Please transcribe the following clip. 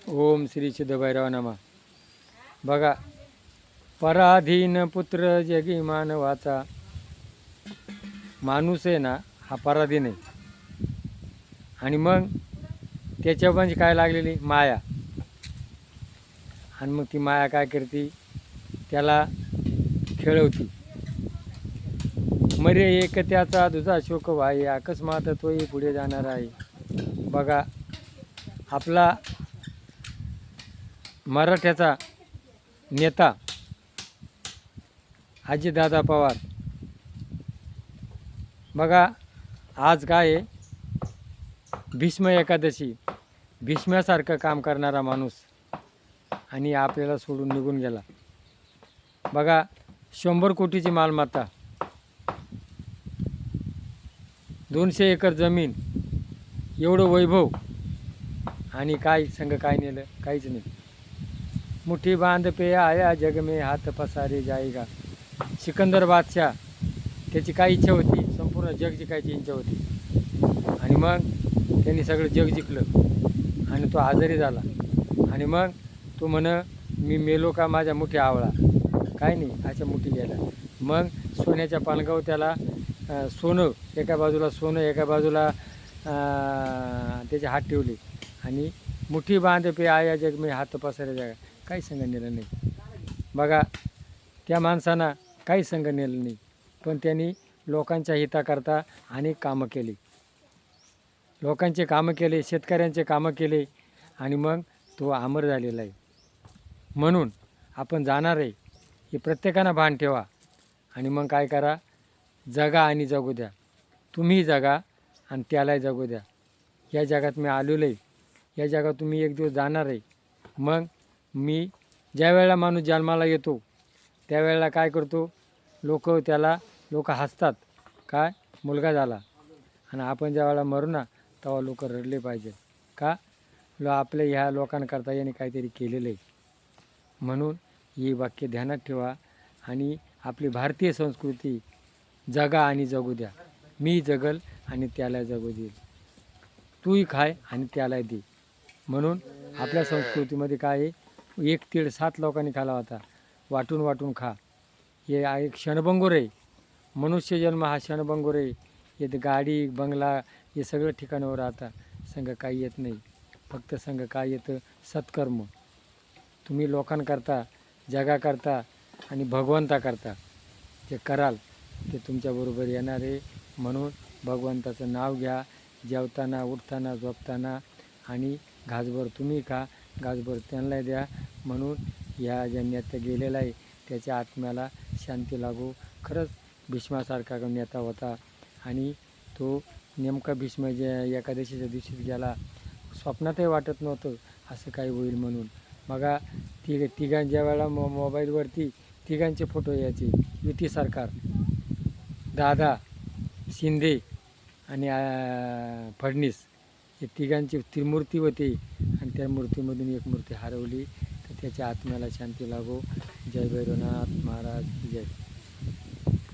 ओम श्री सिद्धभैरव नमा. बघा, पराधीन पुत्र जगी मानवाचा. माणूस आहे ना, हा पराधीन आहे. आणि मग त्याच्या म्हणजे काय लागलेली माया. आणि मग ती माया काय करते, त्याला खेळवती. मरे एक त्याचा दुधा शोक व्हाई, अकस्मात तोही पुढे जाणार आहे. बघा, आपला मराठ्याचा नेता अजितदादा पवार. बघा, आज काय आहे, भीष्म एकादशी. भीष्मासारखं काम करणारा माणूस आणि आपल्याला सोडून निघून गेला. बघा, 100 कोटीची मालमत्ता, 200 एकर जमीन, एवढं वैभव, आणि काय संग काय नेलं, काहीच नाही. मुठी बांध पे आया जग में हात पसारे जाएगा. सिकंदर बादशाह, त्याची काय इच्छा होती, संपूर्ण जग जिकायची इच्छा होती. आणि मग त्यांनी सगळं जग जिंकलं आणि तो आजारी झाला. आणि मग तो म्हण, मी मेलो का माझ्या मुठी आवळा, काय नाही, अशा मुठी गेला. मग सोन्याच्या पालगाव त्याला सोनं एका बाजूला, सोनं एका बाजूला त्याचे हात ठेवले आणि मुठी बांध पे आया जग में हात पसारे जागा. काही संग नेलं नाही. बघा, त्या माणसांना काही संग नेलं नाही, पण त्यांनी लोकांच्या हिताकरता अनेक कामं केली. लोकांचे कामं केले, शेतकऱ्यांचे कामं केले, आणि मग तो अमर झालेला आहे. म्हणून आपण जाणार आहे हे प्रत्येकानं भान ठेवा. आणि मग काय करा, जगा आणि जगू द्या. तुम्ही जगा आणि त्यालाही जगू द्या. या जगात मी आलेलो आहे, या जगात तुम्ही एक दिवस जाणार आहे. मग मी ज्या वेळेला माणूस जन्माला येतो त्यावेळेला काय करतो, लोक हसतात, काय मुलगा झाला. आणि आपण ज्या वेळेला मरू ना, तेव्हा लोक रडले पाहिजे. का आपल्या ह्या लोकांकरता याने काहीतरी केलेलं आहे. म्हणून ही वाक्य ध्यानात ठेवा आणि आपली भारतीय संस्कृती जगा आणि जगू द्या. मी जगल आणि त्याला जगू देईल. तूही खाय आणि त्याला दे. म्हणून आपल्या संस्कृतीमध्ये काय आहे, 1 तीळ 7 लोकांनी खाला होता. वाटून वाटून खा. हे एक क्षणभंगूर आहे. मनुष्य जन्म हा क्षणभंगूर आहे. येत गाडी बंगला हे सगळं ठिकाणावर राहता, संघ काही येत नाही. फक्त संघ काय येतं, सत्कर्म. तुम्ही लोकांकरता, जगाकरता आणि भगवंताकरता जे कराल ते तुमच्याबरोबर येणार आहे. म्हणून भगवंताचं नाव घ्या जेवताना, उठताना, झोपताना, आणि घासभर तुम्ही खा, घासभर त्यांना द्या. म्हणून या ज्या नेता गेलेला आहे त्याच्या आत्म्याला शांती लागो. खरंच भीष्मासारखा नेता होता. आणि तो नेमका भीष्म जे एकादशीच्या दिवशीच गेला. स्वप्नातही वाटत नव्हतं असं काही होईल म्हणून. बघा, तिघांच्या वेळेला मोबाईलवरती तिघांचे फोटो यायचे. युती सरकार, दादा, शिंदे आणि फडणीस, हे तिघांची त्रिमूर्ती होती. आणि त्या मूर्तीमधून एक मूर्ती हरवली. तर त्याच्या आत्म्याला शांती लागो. जय भैरवनाथ महाराज जय.